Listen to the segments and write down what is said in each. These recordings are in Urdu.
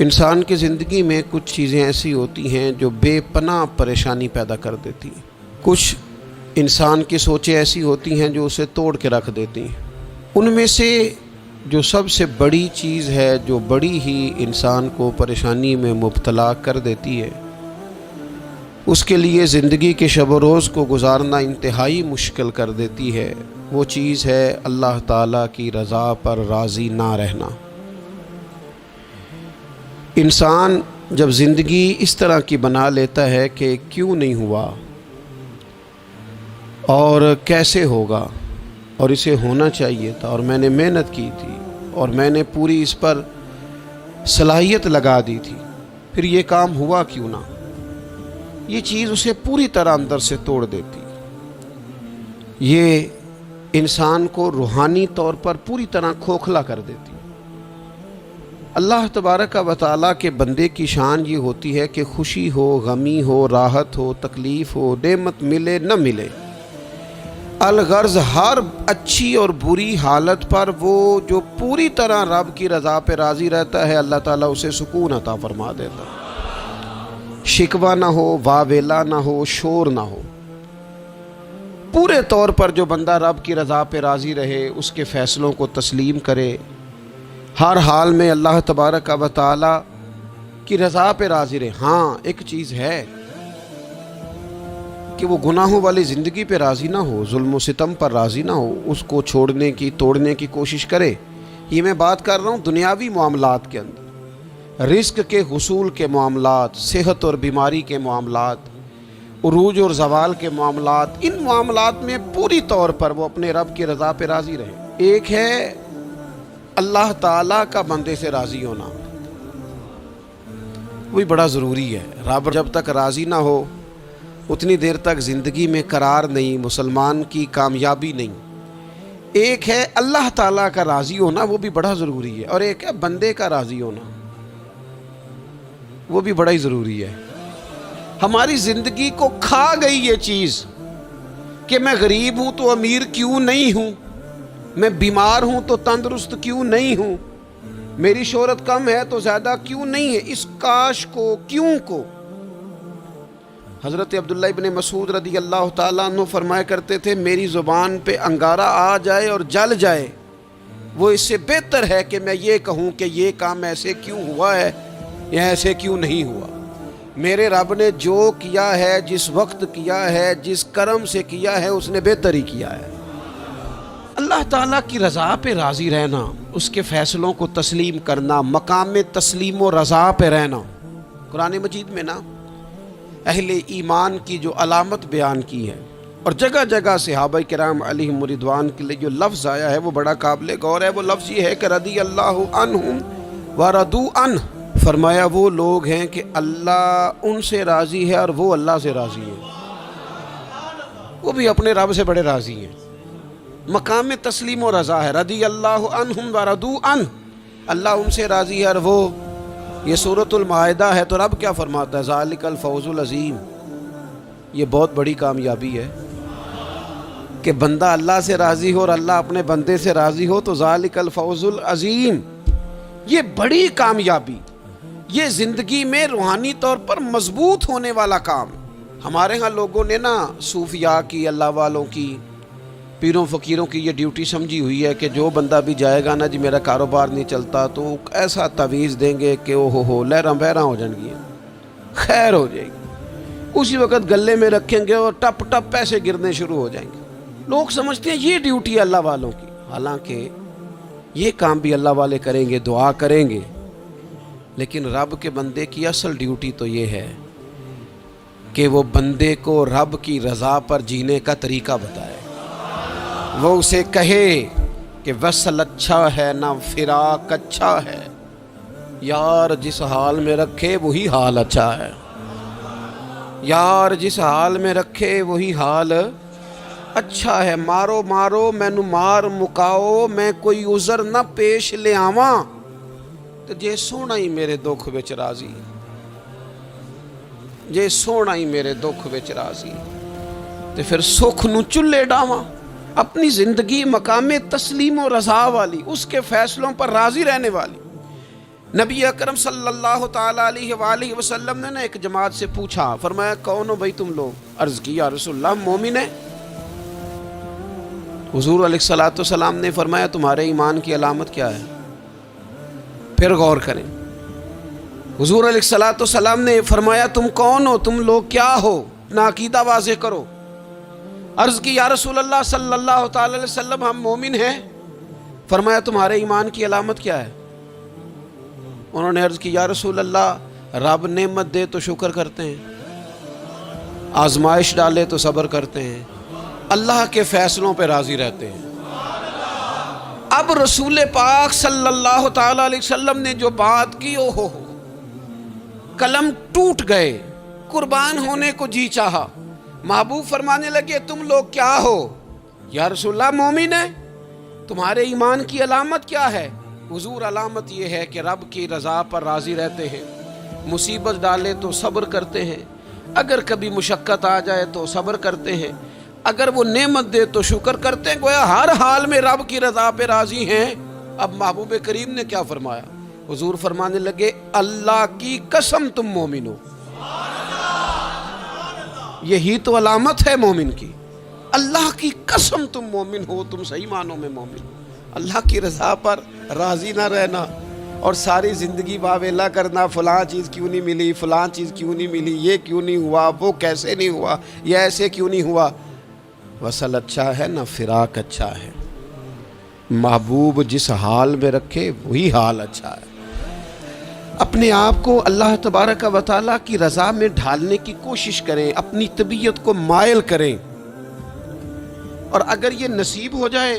انسان کی زندگی میں کچھ چیزیں ایسی ہوتی ہیں جو بے پناہ پریشانی پیدا کر دیتی ہیں۔ کچھ انسان کی سوچیں ایسی ہوتی ہیں جو اسے توڑ کے رکھ دیتی ہیں۔ ان میں سے جو سب سے بڑی چیز ہے، جو بڑی ہی انسان کو پریشانی میں مبتلا کر دیتی ہے، اس کے لیے زندگی کے شب و روز کو گزارنا انتہائی مشکل کر دیتی ہے، وہ چیز ہے اللہ تعالیٰ کی رضا پر راضی نہ رہنا۔ انسان جب زندگی اس طرح کی بنا لیتا ہے کہ کیوں نہیں ہوا اور کیسے ہوگا اور اسے ہونا چاہیے تھا اور میں نے محنت کی تھی اور میں نے پوری اس پر صلاحیت لگا دی تھی، پھر یہ کام ہوا کیوں نہ، یہ چیز اسے پوری طرح اندر سے توڑ دیتی، یہ انسان کو روحانی طور پر پوری طرح کھوکھلا کر دیتی۔ اللہ تبارک و تعالیٰ کے بندے کی شان یہ ہوتی ہے کہ خوشی ہو، غمی ہو، راحت ہو، تکلیف ہو، نعمت ملے نہ ملے، الغرض ہر اچھی اور بری حالت پر وہ جو پوری طرح رب کی رضا پہ راضی رہتا ہے، اللہ تعالیٰ اسے سکون عطا فرما دیتا ہے۔ شکوہ نہ ہو، واویلا نہ ہو، شور نہ ہو، پورے طور پر جو بندہ رب کی رضا پہ راضی رہے، اس کے فیصلوں کو تسلیم کرے، ہر حال میں اللہ تبارک و تعالیٰ کی رضا پہ راضی رہے۔ ہاں ایک چیز ہے کہ وہ گناہوں والی زندگی پہ راضی نہ ہو، ظلم و ستم پر راضی نہ ہو، اس کو چھوڑنے کی، توڑنے کی کوشش کرے۔ یہ میں بات کر رہا ہوں دنیاوی معاملات کے اندر، رزق کے حصول کے معاملات، صحت اور بیماری کے معاملات، عروج اور زوال کے معاملات، ان معاملات میں پوری طور پر وہ اپنے رب کی رضا پہ راضی رہے۔ ایک ہے اللہ تعالیٰ کا بندے سے راضی ہونا، وہی بڑا ضروری ہے۔ رب جب تک راضی نہ ہو اتنی دیر تک زندگی میں قرار نہیں، مسلمان کی کامیابی نہیں۔ ایک ہے اللہ تعالیٰ کا راضی ہونا، وہ بھی بڑا ضروری ہے، اور ایک ہے بندے کا راضی ہونا، وہ بھی بڑا ہی ضروری ہے۔ ہماری زندگی کو کھا گئی یہ چیز کہ میں غریب ہوں تو امیر کیوں نہیں ہوں، میں بیمار ہوں تو تندرست کیوں نہیں ہوں، میری شہرت کم ہے تو زیادہ کیوں نہیں ہے، اس کاش کو، کیوں کو۔ حضرت عبداللہ ابن مسعود رضی اللہ تعالیٰ عنہ فرمایا کرتے تھے، میری زبان پہ انگارہ آ جائے اور جل جائے، وہ اس سے بہتر ہے کہ میں یہ کہوں کہ یہ کام ایسے کیوں ہوا ہے یا ایسے کیوں نہیں ہوا۔ میرے رب نے جو کیا ہے، جس وقت کیا ہے، جس کرم سے کیا ہے، اس نے بہتر ہی کیا ہے۔ اللہ تعالیٰ کی رضا پہ راضی رہنا، اس کے فیصلوں کو تسلیم کرنا، مقام تسلیم و رضا پہ رہنا۔ قرآن مجید میں نا اہل ایمان کی جو علامت بیان کی ہے، اور جگہ جگہ صحابہ کرام علیہم رضوان کے لیے جو لفظ آیا ہے وہ بڑا قابل غور ہے۔ وہ لفظ یہ ہے کہ رضی اللہ عنہم ورضوا عنہ، فرمایا وہ لوگ ہیں کہ اللہ ان سے راضی ہے اور وہ اللہ سے راضی ہے، وہ بھی اپنے رب سے بڑے راضی ہیں۔ مقام تسلیم و رضا ہے، رضی اللہ عنہم ورضوا عنہ، اللہ ان سے راضی ہے اور وہ، یہ سورۃ المائدہ ہے تو رب کیا فرماتا ہے، ذالک الفوز العظیم، یہ بہت بڑی کامیابی ہے کہ بندہ اللہ سے راضی ہو اور اللہ اپنے بندے سے راضی ہو، تو ذالک الفوز العظیم، یہ بڑی کامیابی، یہ زندگی میں روحانی طور پر مضبوط ہونے والا کام۔ ہمارے ہاں لوگوں نے نا صوفیاء کی، اللہ والوں کی، پیروں فقیروں کی یہ ڈیوٹی سمجھی ہوئی ہے کہ جو بندہ بھی جائے گا نا جی میرا کاروبار نہیں چلتا تو ایسا تعویذ دیں گے کہ او ہو لہراں بہراں ہو جائیں گی، خیر ہو جائے گی، اسی وقت گلے میں رکھیں گے اور ٹپ ٹپ پیسے گرنے شروع ہو جائیں گے۔ لوگ سمجھتے ہیں یہ ڈیوٹی ہے اللہ والوں کی، حالانکہ یہ کام بھی اللہ والے کریں گے، دعا کریں گے، لیکن رب کے بندے کی اصل ڈیوٹی تو یہ ہے کہ وہ بندے کو رب کی رضا پر جینے کا طریقہ بتائے، وہ اسے کہے کہ وصل اچھا ہے نہ فراق اچھا ہے، یار جس حال میں رکھے وہی حال اچھا ہے، یار جس حال میں رکھے وہی حال اچھا ہے، مارو مارو مینو مار مکاؤ، میں کوئی عذر نہ پیش لے آواں، تو جے سونا ہی میرے دکھ وچ راضی، جے سونا ہی میرے دکھ وچ راضی، تو پھر سکھ نو چلے ڈاواں۔ اپنی زندگی مقام تسلیم و رضا والی، اس کے فیصلوں پر راضی رہنے والی، نبی اکرم صلی اللہ تعالیٰ علیہ وآلہ وسلم نے ایک جماعت سے پوچھا، فرمایا کون ہو بھائی تم لوگ؟ عرض کی یا رسول اللہ ہم مومن ہیں۔ حضور علیہ الصلوۃ والسلام نے فرمایا تمہارے ایمان کی علامت کیا ہے؟ پھر غور کریں، حضور علیہ الصلوۃ والسلام نے فرمایا تم کون ہو، تم لوگ کیا ہو، اپنا عقیدہ واضح کرو۔ عرض کی یا رسول اللہ صلی اللہ تعالی علیہ وسلم ہم مومن ہیں۔ فرمایا تمہارے ایمان کی علامت کیا ہے؟ انہوں نے عرض کی یا رسول اللہ رب نعمت دے تو شکر کرتے ہیں، آزمائش ڈالے تو صبر کرتے ہیں، اللہ کے فیصلوں پہ راضی رہتے ہیں۔ اب رسول پاک صلی اللہ تعالی علیہ وسلم نے جو بات کی ہو قلم ٹوٹ گئے، قربان ہونے کو جی چاہا۔ محبوب فرمانے لگے تم لوگ کیا ہو؟ یا رسول اللہ مومن ہے۔ تمہارے ایمان کی علامت کیا ہے؟ حضور علامت یہ ہے کہ رب کی رضا پر راضی رہتے ہیں، مصیبت ڈالے تو صبر کرتے ہیں، اگر کبھی مشقت آ جائے تو صبر کرتے ہیں، اگر وہ نعمت دے تو شکر کرتے ہیں، گویا ہر حال میں رب کی رضا پہ راضی ہیں۔ اب محبوب کریم نے کیا فرمایا؟ حضور فرمانے لگے اللہ کی قسم تم مومن ہو۔ یہی تو علامت ہے مومن کی، اللہ کی قسم تم مومن ہو، تم صحیح معنوں میں مومن ہو۔ اللہ کی رضا پر راضی نہ رہنا اور ساری زندگی واویلا کرنا، فلاں چیز کیوں نہیں ملی، فلاں چیز کیوں نہیں ملی، یہ کیوں نہیں ہوا، وہ کیسے نہیں ہوا، یہ ایسے کیوں نہیں ہوا۔ وصل اچھا ہے نہ فراق اچھا ہے، محبوب جس حال میں رکھے وہی حال اچھا ہے۔ اپنے آپ کو اللہ تبارک و تعالیٰ کی رضا میں ڈھالنے کی کوشش کریں، اپنی طبیعت کو مائل کریں، اور اگر یہ نصیب ہو جائے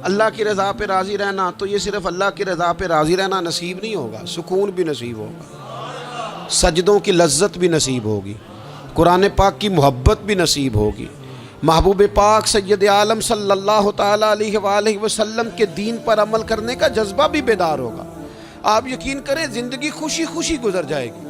اللہ کی رضا پہ راضی رہنا، تو یہ صرف اللہ کی رضا پہ راضی رہنا نصیب نہیں ہوگا، سکون بھی نصیب ہوگا، سجدوں کی لذت بھی نصیب ہوگی، قرآن پاک کی محبت بھی نصیب ہوگی، محبوب پاک سید عالم صلی اللہ تعالیٰ علیہ وآلہ وسلم کے دین پر عمل کرنے کا جذبہ بھی بیدار ہوگا۔ آپ یقین کریں زندگی خوشی خوشی گزر جائے گی،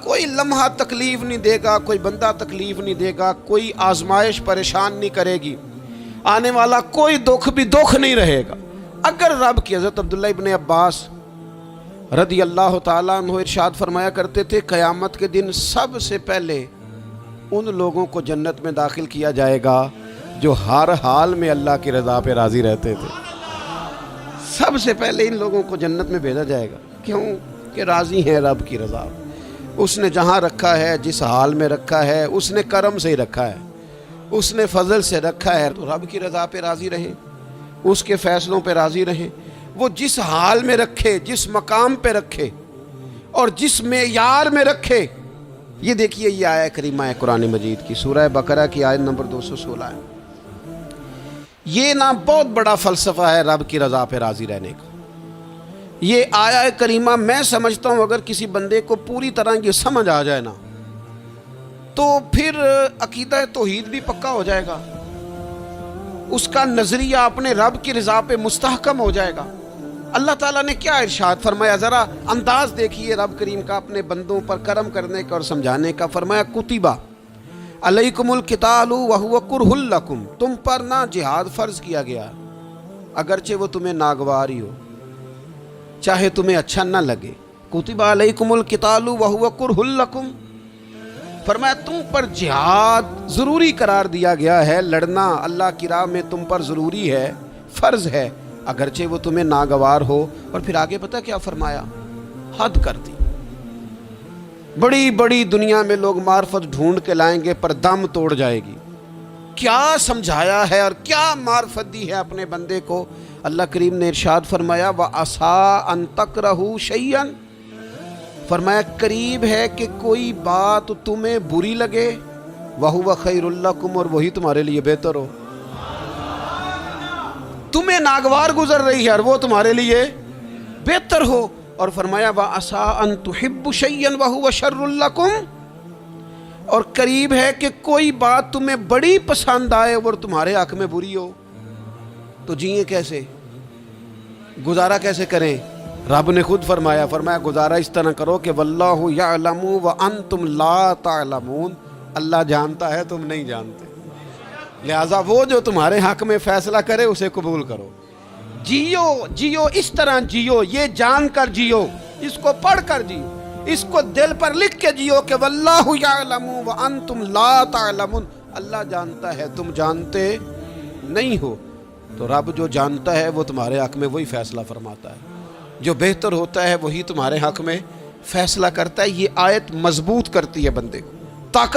کوئی لمحہ تکلیف نہیں دے گا، کوئی بندہ تکلیف نہیں دے گا، کوئی آزمائش پریشان نہیں کرے گی، آنے والا کوئی دکھ بھی دکھ نہیں رہے گا۔ اگر رب کی حضرت عبداللہ ابن عباس رضی اللہ تعالیٰ عنہ ارشاد فرمایا کرتے تھے قیامت کے دن سب سے پہلے ان لوگوں کو جنت میں داخل کیا جائے گا جو ہر حال میں اللہ کی رضا پہ راضی رہتے تھے۔ سب سے پہلے ان لوگوں کو جنت میں بھیجا جائے گا، کیوں کہ راضی ہیں رب کی رضا۔ اس نے جہاں رکھا ہے، جس حال میں رکھا ہے، اس نے کرم سے ہی رکھا ہے، اس نے فضل سے رکھا ہے، تو رب کی رضا پہ راضی رہیں، اس کے فیصلوں پہ راضی رہیں۔ وہ جس حال میں رکھے، جس مقام پہ رکھے اور جس معیار میں رکھے۔ یہ دیکھیے یہ آیہ کریمہ ہے قرآن مجید کی، سورہ بقرہ کی آیت نمبر 216 ہے۔ یہ نا بہت بڑا فلسفہ ہے رب کی رضا پہ راضی رہنے کا۔ یہ آیہ کریمہ میں سمجھتا ہوں اگر کسی بندے کو پوری طرح یہ سمجھ آ جائے نا تو پھر عقیدہ توحید بھی پکا ہو جائے گا، اس کا نظریہ اپنے رب کی رضا پہ مستحکم ہو جائے گا۔ اللہ تعالیٰ نے کیا ارشاد فرمایا، ذرا انداز دیکھیے رب کریم کا اپنے بندوں پر کرم کرنے کا اور سمجھانے کا۔ فرمایا کتبہ علیکم القتال وہو کرہ لکم، تم پر نہ جہاد فرض کیا گیا اگرچہ وہ تمہیں ناگوار ہی ہو، چاہے تمہیں اچھا نہ لگے۔ کتب علیکم القتال وہو کرہ لکم، فرمایا تم پر جہاد ضروری قرار دیا گیا ہے، لڑنا اللہ کی راہ میں تم پر ضروری ہے، فرض ہے، اگرچہ وہ تمہیں ناگوار ہو۔ اور پھر آگے پتہ کیا فرمایا؟ حد کر دی۔ بڑی بڑی دنیا میں لوگ معرفت ڈھونڈ کے لائیں گے پر دم توڑ جائے گی۔ کیا سمجھایا ہے اور کیا معرفت دی ہے اپنے بندے کو۔ اللہ کریم نے ارشاد فرمایا وَعَسَىٰ أَن تَكْرَهُوا شَيْئًا، فرمایا قریب ہے کہ کوئی بات تمہیں بری لگے، وَهُوَ خَيْرٌ لَكُمْ، اور وہی تمہارے لیے بہتر ہو۔ تمہیں ناگوار گزر رہی ہے اور وہ تمہارے لیے بہتر ہو۔ اور فرمایا وَعَسَىٰ أَن تُحِبُّوا شَيْئًا وَهُوَ شَرٌّ لَكُمْ، اور قریب ہے کہ کوئی بات تمہیں بڑی پسند آئے اور تمہارے حق میں بری ہو۔ تو جئیں کیسے، گزارا کیسے کریں؟ رب نے خود فرمایا گزارا اس طرح کرو کہ واللہ یعلم وانتم لا تعلمون، اللہ جانتا ہے تم نہیں جانتے، لہٰذا وہ جو تمہارے حق میں فیصلہ کرے اسے قبول کرو۔ جیو جیو اس طرح جیو، یہ جان کر جیو، اس کو پڑھ کر جیو، اس کو دل پر لکھ کے جیو کہ واللہ یعلم وانتم لا تعلمون، اللہ جانتا ہے تم جانتے نہیں ہو۔ تو رب جو جانتا ہے وہ تمہارے حق میں وہی فیصلہ فرماتا ہے، جو بہتر ہوتا ہے وہی تمہارے حق میں فیصلہ کرتا ہے۔ یہ آیت مضبوط کرتی ہے بندے کو، طاقت